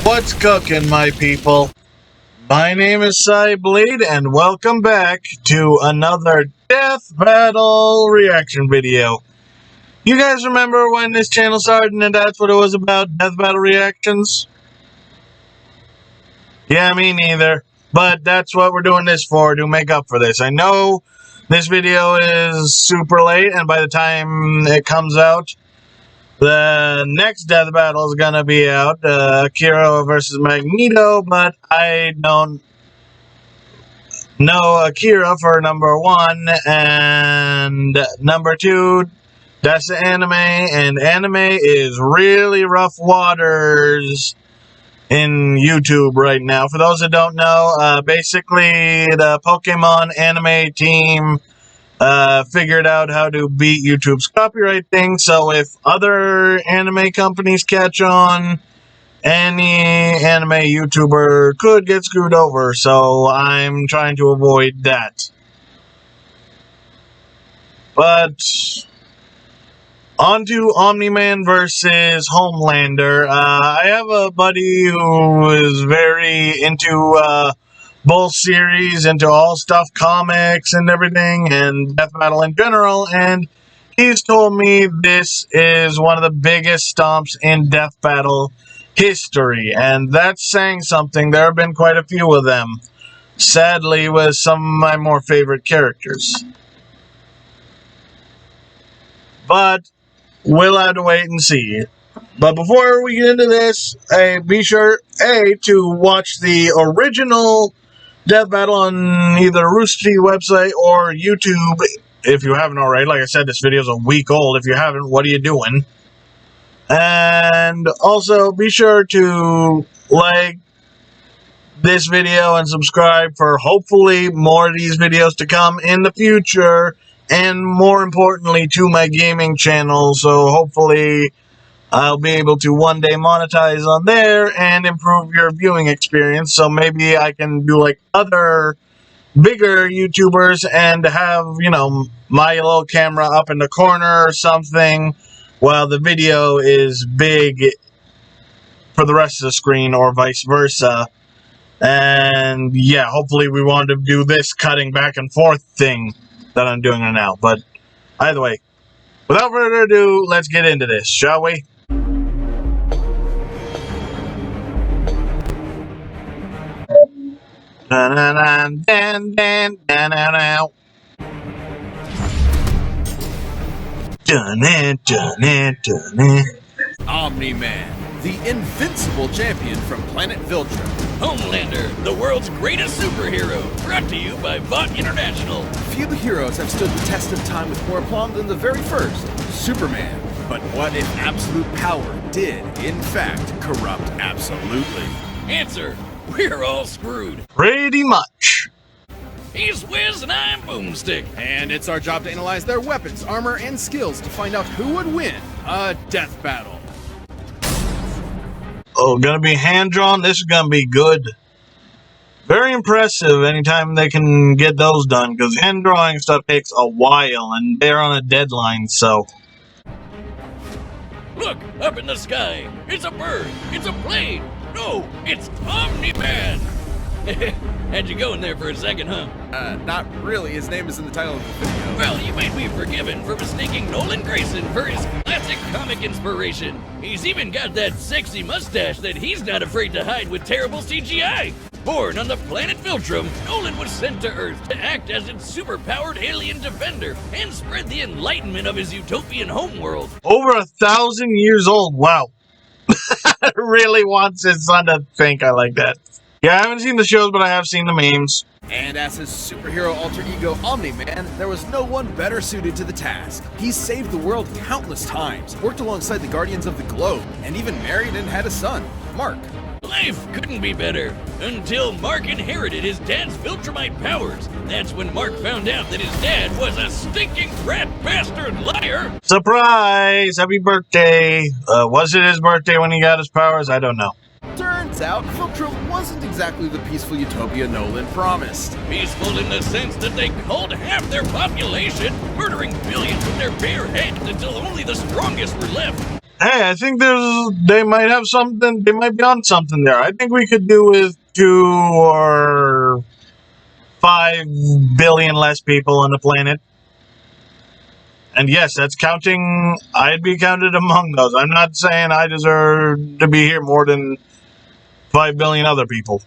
What's cooking, my people? My name is Cyblade, and welcome back to another Death Battle reaction video. You guys remember when this channel started and that's what it was about, Death Battle reactions? Yeah, me neither. But that's what we're doing this for, to make up for this. I know this video is super late, and by the time it comes out, the next Death Battle is gonna be out, Akira versus Magneto, but I don't know Akira for number one, and number two, that's the anime, and anime is really rough waters in YouTube right now. For those that don't know, basically the Pokemon anime team figured out how to beat YouTube's copyright thing, so if other anime companies catch on, any anime YouTuber could get screwed over, so I'm trying to avoid that. But on to Omni-Man versus Homelander. I have a buddy who is very into both series, into all stuff, comics and everything, and Death Battle in general, and he's told me this is one of the biggest stomps in Death Battle history, and that's saying something. There have been quite a few of them, sadly, with some of my more favorite characters. But we'll have to wait and see. But before we get into this, be sure, to watch the original Death Battle on either Rooster Teeth website or YouTube, if you haven't already. Like I said, this video is a week old. If you haven't, what are you doing? And also, be sure to like this video and subscribe for hopefully more of these videos to come in the future, and more importantly, to my gaming channel, so hopefully I'll be able to one day monetize on there and improve your viewing experience, so maybe I can do like other bigger YouTubers and have, you know, my little camera up in the corner or something while the video is big for the rest of the screen, or vice versa. And yeah, hopefully we want to do this cutting back and forth thing that I'm doing right now. But either way, without further ado, let's get into this, shall we? Omni-Man, the invincible champion from planet Viltrum. Homelander, the world's greatest superhero, brought to you by Bot International. Few heroes have stood the test of time with more aplomb than the very first, Superman. But what if absolute power did, in fact, corrupt absolutely? Answer, we're all screwed. Pretty much. He's Wiz and I'm Boomstick. And it's our job to analyze their weapons, armor, and skills to find out who would win a death battle. Oh, gonna be hand-drawn? This is gonna be good. Very impressive anytime they can get those done, because hand-drawing stuff takes a while, and they're on a deadline, so... Look, up in the sky. It's a bird. It's a plane. No, it's Omni-Man. Had you going there for a second, huh? Not really. His name is in the title of the video. Well, you might be forgiven for mistaking Nolan Grayson for his classic comic inspiration. He's even got that sexy mustache that he's not afraid to hide with terrible CGI. Born on the planet Viltrum, Nolan was sent to Earth to act as its super-powered alien defender and spread the enlightenment of his utopian homeworld. Over 1,000 years old, wow. Really wants his son to think I like that. Yeah, I haven't seen the shows, but I have seen the memes. And as his superhero alter ego Omni-Man, there was no one better suited to the task. He saved the world countless times, worked alongside the Guardians of the Globe, and even married and had a son, Mark. Life couldn't be better, until Mark inherited his dad's Viltrumite powers. That's when Mark found out that his dad was a stinking rat bastard liar. Surprise! Happy birthday! Was it his birthday when he got his powers? I don't know. Turns out, Viltrum wasn't exactly the peaceful utopia Nolan promised. Peaceful in the sense that they culled half their population, murdering billions with their bare hands until only the strongest were left. Hey, I think they might have something. They might be on something there. I think we could do with 2 or 5 billion less people on the planet. And yes, that's counting. I'd be counted among those. I'm not saying I deserve to be here more than 5 billion other people.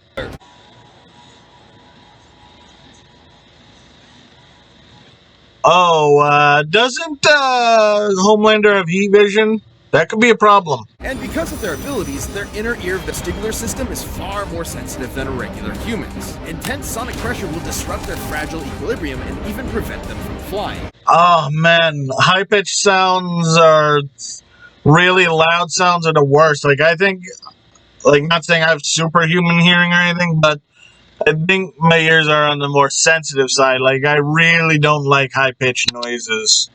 Oh, doesn't Homelander have heat vision? That could be a problem. And because of their abilities, their inner ear vestibular system is far more sensitive than a regular human's. Intense sonic pressure will disrupt their fragile equilibrium and even prevent them from flying. Oh man, high-pitched sounds are really loud sounds are the worst. Like I think, like not saying I have superhuman hearing or anything, but I think my ears are on the more sensitive side. Like I really don't like high-pitched noises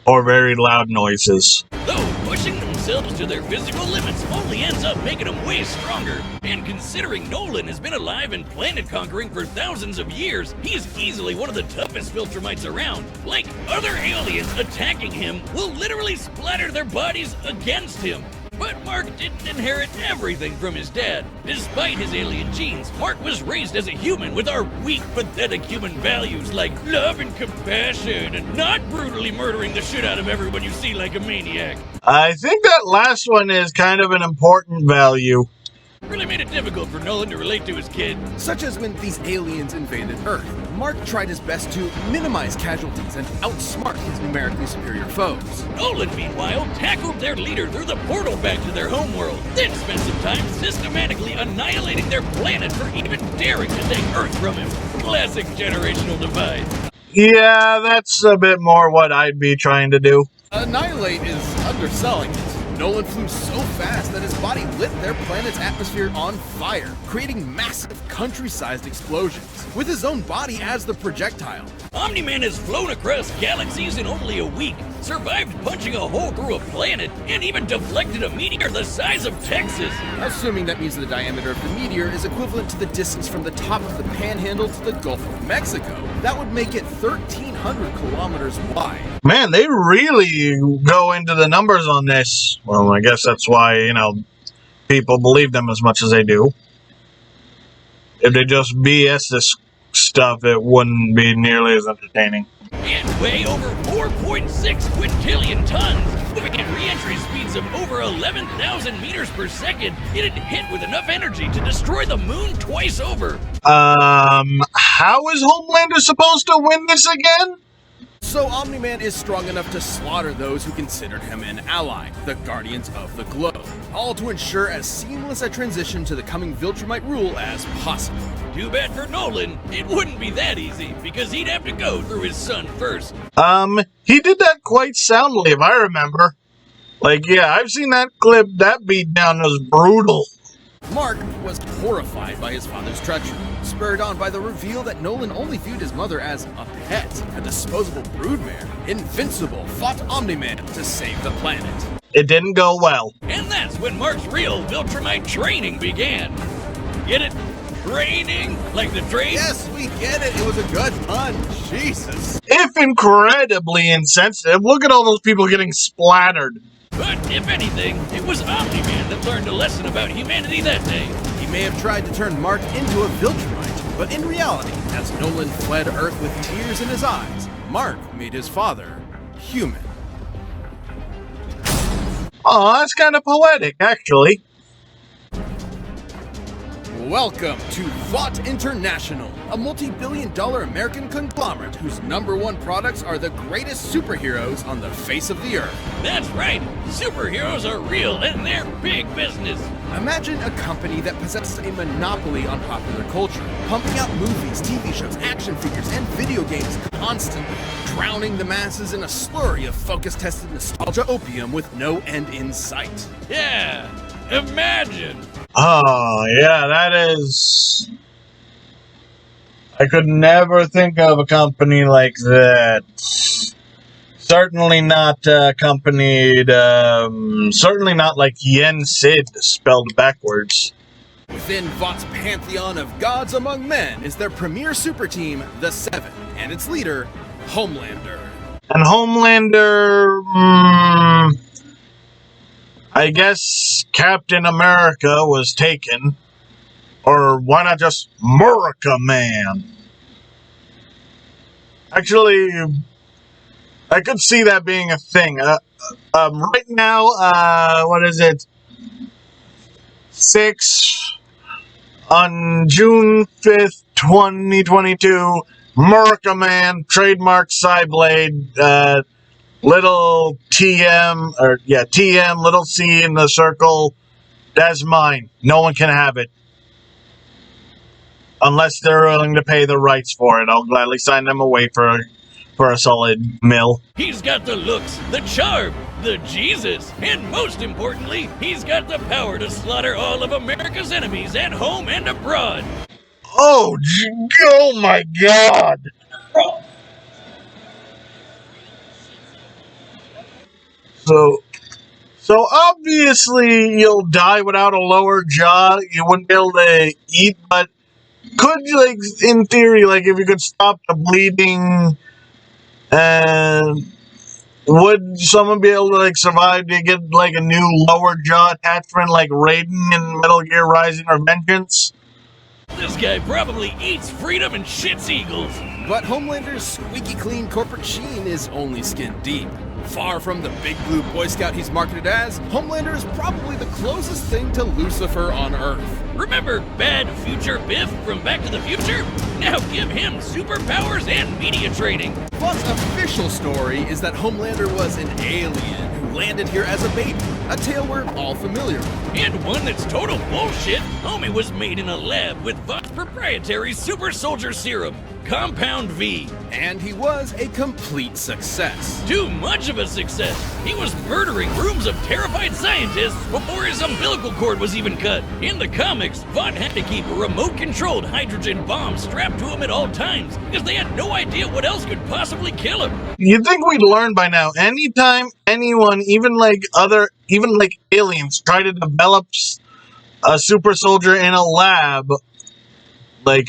or very loud noises. Though pushing themselves to their physical limits only ends up making them way stronger. And considering Nolan has been alive and planet conquering for thousands of years, he's easily one of the toughest Viltrumites around. Like, other aliens attacking him will literally splatter their bodies against him. But Mark didn't inherit everything from his dad. Despite his alien genes, Mark was raised as a human with our weak, pathetic human values like love and compassion and not brutally murdering the shit out of everyone you see like a maniac. I think that last one is kind of an important value. Really made it difficult for Nolan to relate to his kid. Such as when these aliens invaded Earth. Mark tried his best to minimize casualties and outsmart his numerically superior foes. Nolan, meanwhile, tackled their leader through the portal back to their homeworld, then spent some time systematically annihilating their planet for even daring to take Earth from him. Classic generational divide. Yeah, that's a bit more what I'd be trying to do. Annihilate is underselling it. Nolan flew so fast that his body lit their planet's atmosphere on fire, creating massive country-sized explosions, with his own body as the projectile. Omni-Man has flown across galaxies in only a week, survived punching a hole through a planet, and even deflected a meteor the size of Texas. Assuming that means the diameter of the meteor is equivalent to the distance from the top of the Panhandle to the Gulf of Mexico, that would make it 1,300 kilometers wide. Man, they really go into the numbers on this. Well, I guess that's why, people believe them as much as they do. If they just BS this stuff, it wouldn't be nearly as entertaining. And weigh over 4.6 quintillion tons, moving at re-entry speeds of over 11,000 meters per second, it'd hit with enough energy to destroy the moon twice over. How is Homelander supposed to win this again? So Omni-Man is strong enough to slaughter those who considered him an ally, the Guardians of the Globe, all to ensure as seamless a transition to the coming Viltrumite rule as possible. Too bad for Nolan, it wouldn't be that easy, because he'd have to go through his son first. He did that quite soundly, if I remember. Like, yeah, I've seen that clip. That beatdown was brutal. Mark was horrified by his father's treachery, spurred on by the reveal that Nolan only viewed his mother as a pet, a disposable broodmare. Invincible fought Omni-Man to save the planet. It didn't go well. And that's when Mark's real Viltrumite training began. Get it? Training? Like the train? Yes, we get it. It was a good pun. Jesus. If incredibly insensitive, look at all those people getting splattered. But if anything, it was Omni-Man that learned a lesson about humanity that day. He may have tried to turn Mark into a Viltrumite, but in reality, as Nolan fled Earth with tears in his eyes, Mark made his father human. Oh, that's kind of poetic, actually. Welcome to Vought International, a multi-billion-dollar American conglomerate whose #1 products are the greatest superheroes on the face of the earth. That's right, superheroes are real and they're big business. Imagine a company that possesses a monopoly on popular culture, pumping out movies, TV shows, action figures, and video games constantly, drowning the masses in a slurry of focus-tested nostalgia opium with no end in sight. Yeah, imagine. Oh, yeah, that is... I could never think of a company like that. Certainly not accompanied, certainly not like Yen Sid spelled backwards. Within Vought's pantheon of gods among men is their premier super team, the Seven, and its leader, Homelander. And Homelander, I guess Captain America was taken. Or why not just Murica Man? Actually, I could see that being a thing. Right now, what is it? On June 5th, 2022, Murica Man, trademark Psyblade, little TM, little C in the circle. That's mine. No one can have it. Unless they're willing to pay the rights for it. I'll gladly sign them away for a solid mill. He's got the looks, the charm, the Jesus, and most importantly, he's got the power to slaughter all of America's enemies at home and abroad. Oh my God! So obviously you'll die without a lower jaw. You wouldn't be able to eat, but could you, like, in theory, like, if you could stop the bleeding, would someone be able to, like, survive to get, like, a new lower jaw attachment like Raiden in Metal Gear Rising or Vengeance? This guy probably eats freedom and shits eagles. But Homelander's squeaky clean corporate sheen is only skin deep. Far from the big blue Boy Scout he's marketed as, Homelander is probably the closest thing to Lucifer on Earth. Remember Bad Future Biff from Back to the Future? Now give him superpowers and media training. But official story is that Homelander was an alien who landed here as a baby, a tale we're all familiar with. And one that's total bullshit. Homie was made in a lab with Vought's proprietary super soldier serum, Compound V. And he was a complete success. Too much of a success. He was murdering rooms of terrified scientists before his umbilical cord was even cut. In the comics, Vought had to keep a remote-controlled hydrogen bomb strapped to him at all times because they had no idea what else could possibly kill him. You'd think we'd learn by now. Anytime anyone, even like aliens, try to develop a super soldier in a lab, like,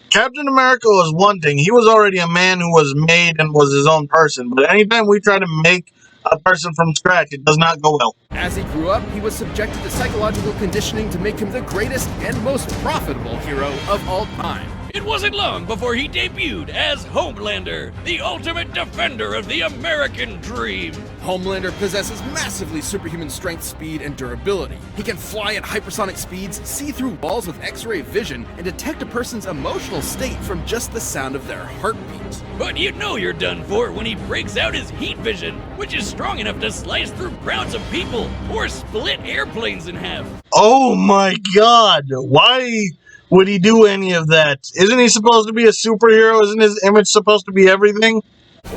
Captain America was one thing. He was already a man who was made and was his own person. But anytime we try to make a person from scratch, it does not go well. As he grew up, he was subjected to psychological conditioning to make him the greatest and most profitable hero of all time. It wasn't long before he debuted as Homelander, the ultimate defender of the American dream. Homelander possesses massively superhuman strength, speed, and durability. He can fly at hypersonic speeds, see through walls with X-ray vision, and detect a person's emotional state from just the sound of their heartbeat. But you know you're done for when he breaks out his heat vision, which is strong enough to slice through crowds of people or split airplanes in half. Oh my God! Why would he do any of that? Isn't he supposed to be a superhero? Isn't his image supposed to be everything?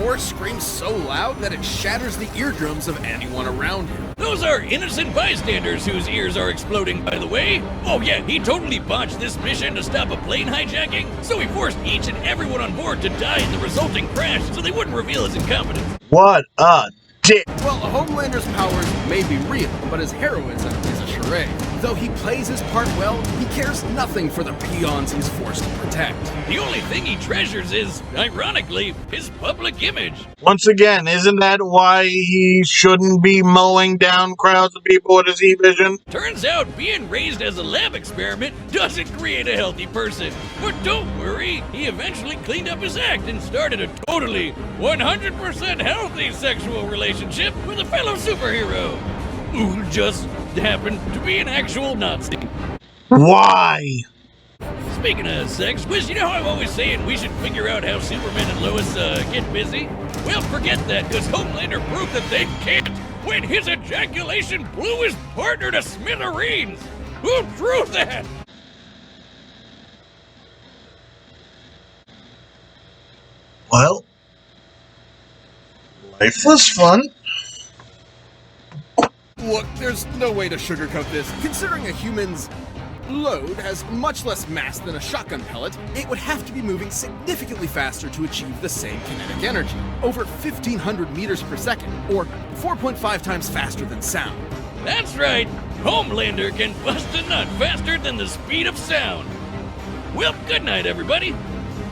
Or screams so loud that it shatters the eardrums of anyone around him. Those are innocent bystanders whose ears are exploding, by the way. Oh yeah, he totally botched this mission to stop a plane hijacking, so he forced each and everyone on board to die in the resulting crash so they wouldn't reveal his incompetence. What a dick! Well, Homelander's powers may be real, but his heroism is a charade. Though he plays his part well, he cares nothing for the peons he's forced to protect. The only thing he treasures is, ironically, his public image. Once again, isn't that why he shouldn't be mowing down crowds of people with his heat vision? Turns out being raised as a lab experiment doesn't create a healthy person. But don't worry, he eventually cleaned up his act and started a totally 100% healthy sexual relationship with a fellow superhero who just happened to be an actual Nazi. Why? Speaking of sex, Wiz, you know how I'm always saying we should figure out how Superman and Lois get busy? Well, forget that, because Homelander proved that they can't when his ejaculation blew his partner to smithereens. Who drew that? Well, life was fun. Look, there's no way to sugarcoat this. Considering a human's load has much less mass than a shotgun pellet, it would have to be moving significantly faster to achieve the same kinetic energy, over 1,500 meters per second, or 4.5 times faster than sound. That's right, Homelander can bust a nut faster than the speed of sound. Well, good night, everybody.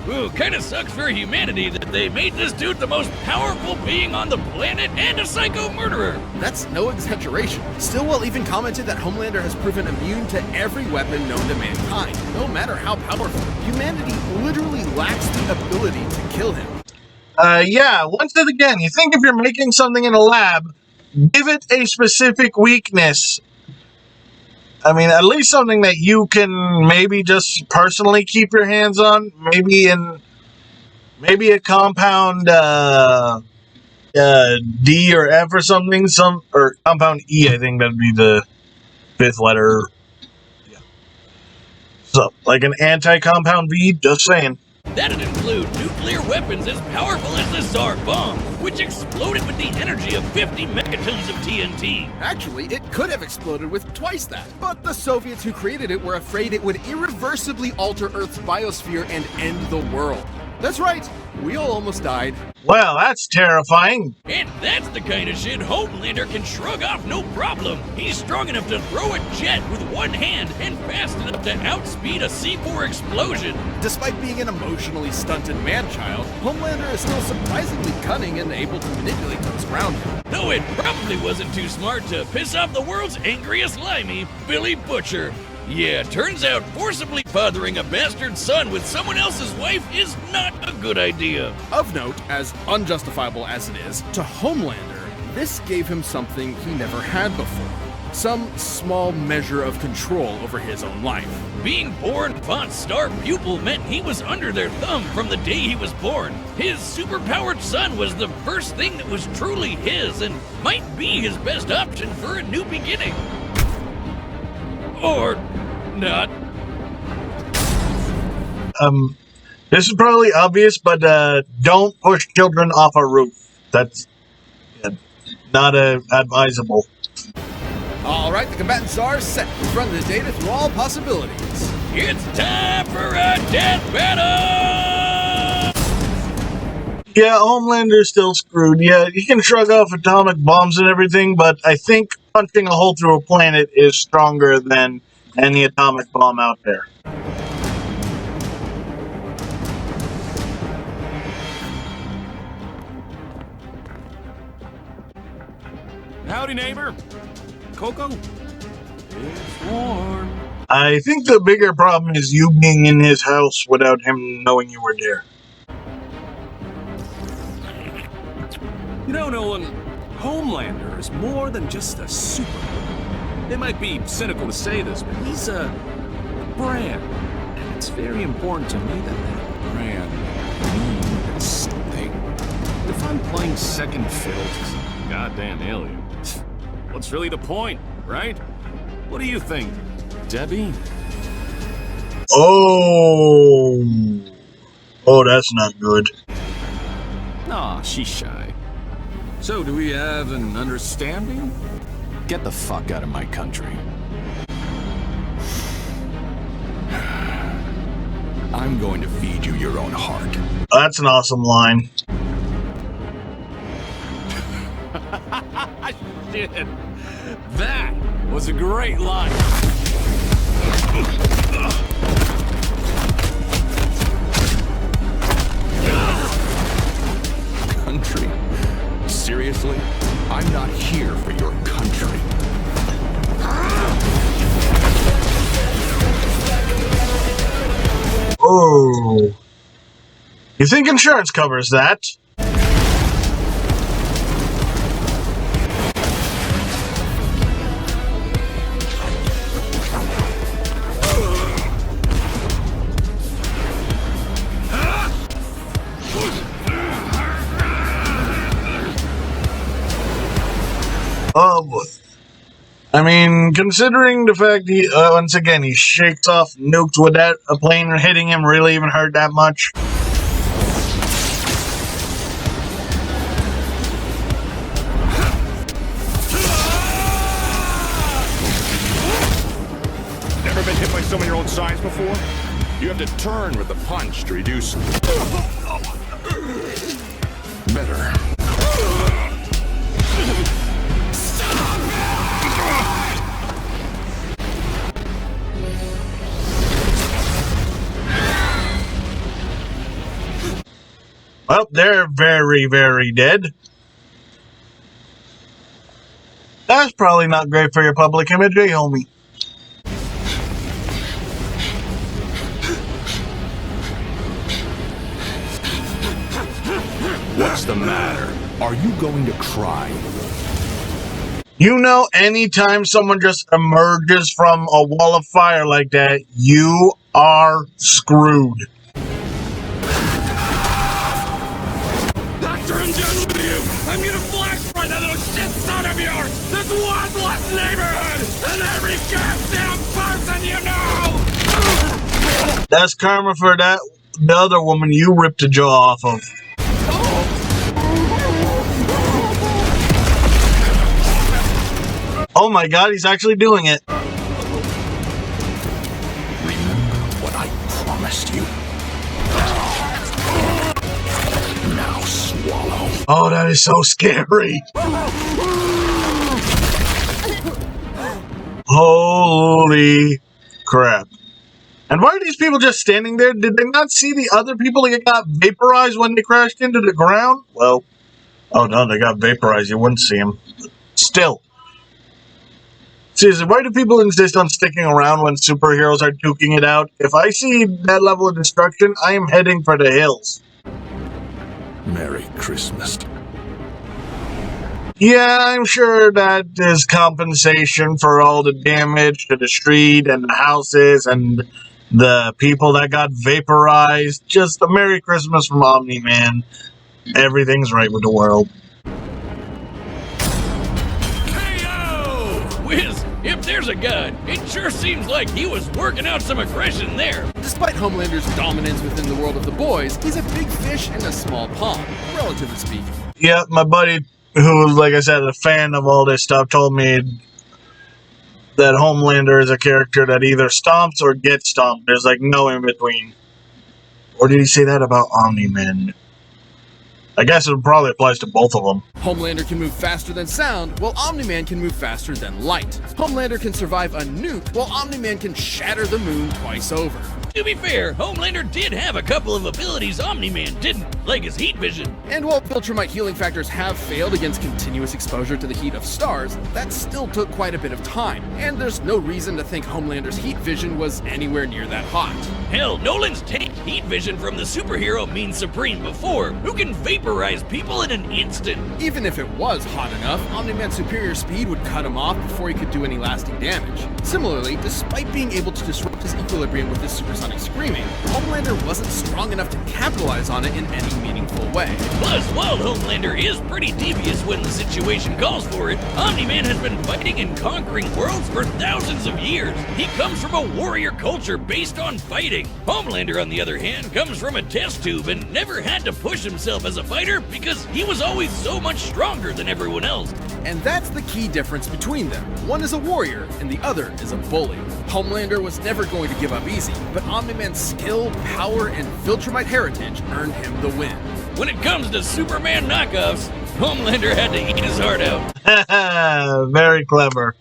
Ooh, kinda sucks for humanity that they made this dude the most powerful being on the planet and a psycho murderer. That's no exaggeration. Stillwell even commented that Homelander has proven immune to every weapon known to mankind, no matter how powerful. Humanity literally lacks the ability to kill him. Yeah, once again, you think if you're making something in a lab, give it a specific weakness. I mean, at least something that you can maybe just personally keep your hands on. Maybe a compound D or F or something. Or compound E. I think that'd be the fifth letter. Yeah. So, like an anti-compound V. Just saying. That'd include nuclear weapons as powerful as the Tsar bomb, which exploded with the energy of 50 megatons of TNT. Actually, it could have exploded with twice that, but the Soviets who created it were afraid it would irreversibly alter Earth's biosphere and end the world. That's right, we all almost died. Well, that's terrifying. And that's the kind of shit Homelander can shrug off no problem. He's strong enough to throw a jet with one hand and fast enough to outspeed a C4 explosion. Despite being an emotionally stunted man-child, Homelander is still surprisingly cunning and able to manipulate those around him. Though it probably wasn't too smart to piss off the world's angriest limey, Billy Butcher. Yeah, turns out forcibly fathering a bastard son with someone else's wife is not a good idea. Of note, as unjustifiable as it is, to Homelander, this gave him something he never had before. Some small measure of control over his own life. Being born Font's star pupil meant he was under their thumb from the day he was born. His superpowered son was the first thing that was truly his and might be his best option for a new beginning. Or not. This is probably obvious, but don't push children off a roof. That's not advisable. All right, the combatants are set. Let's run the data through all possibilities. It's time for a death battle! Yeah, Homelander's still screwed. Yeah, he can shrug off atomic bombs and everything, but I think punching a hole through a planet is stronger than any atomic bomb out there. Howdy, neighbor. Coco? It's warm. I think the bigger problem is you being in his house without him knowing you were there. You know, Nolan, Homelander is more than just a superhero. It might be cynical to say this, but he's a brand. And it's very important to me that that brand means something. If I'm playing second fiddle to some goddamn alien, what's really the point, right? What do you think, Debbie? Oh, that's not good. Aw, she's shy. So, do we have an understanding? Get the fuck out of my country. I'm going to feed you your own heart. That's an awesome line. Shit. That was a great line. Country? Seriously? I'm not here for your country. Oh. You think insurance covers that? Oh boy. I mean, considering the fact he, once again, he shakes off nukes, would that a plane hitting him really even hurt that much? Never been hit by someone your own size before? You have to turn with the punch to reduce. Better. Well, they're very, very dead. That's probably not great for your public image, eh, homie? What's the matter? Are you going to cry? You know, anytime someone just emerges from a wall of fire like that, you are screwed. Doctor, I'm done with you! I'm gonna flash for that little shit son of yours! This worthless neighborhood! And every goddamn person you know! That's karma for the other woman you ripped a jaw off of. Oh my god, he's actually doing it. Remember what I promised you. Now swallow. Oh, that is so scary. Holy crap. And why are these people just standing there? Did they not see the other people that got vaporized when they crashed into the ground? Well, oh no, they got vaporized. You wouldn't see them. Still. Seriously, why do people insist on sticking around when superheroes are duking it out? If I see that level of destruction, I am heading for the hills. Merry Christmas. Yeah, I'm sure that is compensation for all the damage to the street and the houses and the people that got vaporized. Just a Merry Christmas from Omni-Man. Everything's right with the world. Whiz, if there's a god, it sure seems like he was working out some aggression there. Despite Homelander's dominance within the world of the boys, he's a big fish in a small pond, relatively speaking. Yeah, my buddy, who's, like I said, a fan of all this stuff, told me that Homelander is a character that either stomps or gets stomped. There's, like, no in-between. Or did he say that about Omni-Man? I guess it probably applies to both of them. Homelander can move faster than sound, while Omni-Man can move faster than light. Homelander can survive a nuke, while Omni-Man can shatter the moon twice over. To be fair, Homelander did have a couple of abilities Omni-Man didn't, like his heat vision. And while Viltrumite healing factors have failed against continuous exposure to the heat of stars, that still took quite a bit of time, and there's no reason to think Homelander's heat vision was anywhere near that hot. Hell, Nolan's tanked heat vision from the superhero Mean Supreme before, who can vaporize people in an instant. Even if it was hot enough, Omni-Man's superior speed would cut him off before he could do any lasting damage. Similarly, despite being able to disrupt his equilibrium with his supersonic screaming, Homelander wasn't strong enough to capitalize on it in any meaningful way. Plus, while Homelander is pretty devious when the situation calls for it, Omni-Man has been fighting and conquering worlds for thousands of years. He comes from a warrior culture based on fighting. Homelander, on the other hand, comes from a test tube and never had to push himself as a fighter because he was always so much stronger than everyone else. And that's the key difference between them. One is a warrior, and the other is a bully. Homelander was never going to give up easy, but Omni-Man's skill, power, and Viltrumite heritage earned him the win. When it comes to Superman knockoffs, Homelander had to eat his heart out. Very clever.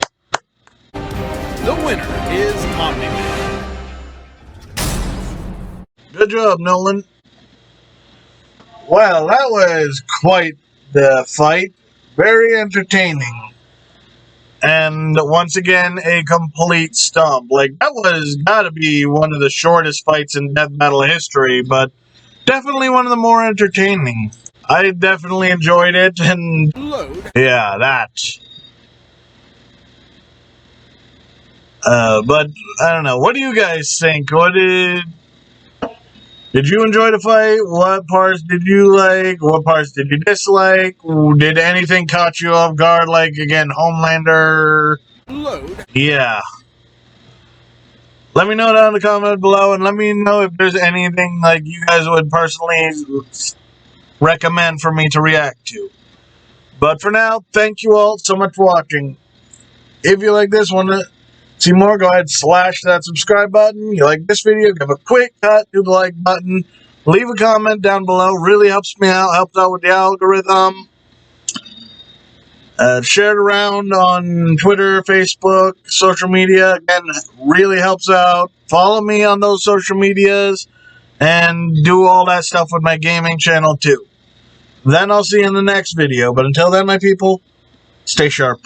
The winner is Omni-Man. Good job, Nolan. Well, that was quite the fight. Very entertaining. And once again, a complete stomp. Like, that was gotta be one of the shortest fights in Death Battle history, but definitely one of the more entertaining. I definitely enjoyed it, and Load. yeah, that. But I don't know. What do you guys think? Did you enjoy the fight? What parts did you like? What parts did you dislike? Did anything catch you off guard? Like, again, Homelander? Load. Yeah. Let me know down in the comment below, and let me know if there's anything like you guys would personally recommend for me to react to. But for now, thank you all so much for watching. If you like this one, see more, go ahead, slash that subscribe button. You like this video, give a quick cut to the like button. Leave a comment down below. Really helps me out, helps out with the algorithm. Share it around on Twitter, Facebook, social media. Again, really helps out. Follow me on those social medias. And do all that stuff with my gaming channel too. Then I'll see you in the next video. But until then, my people, stay sharp.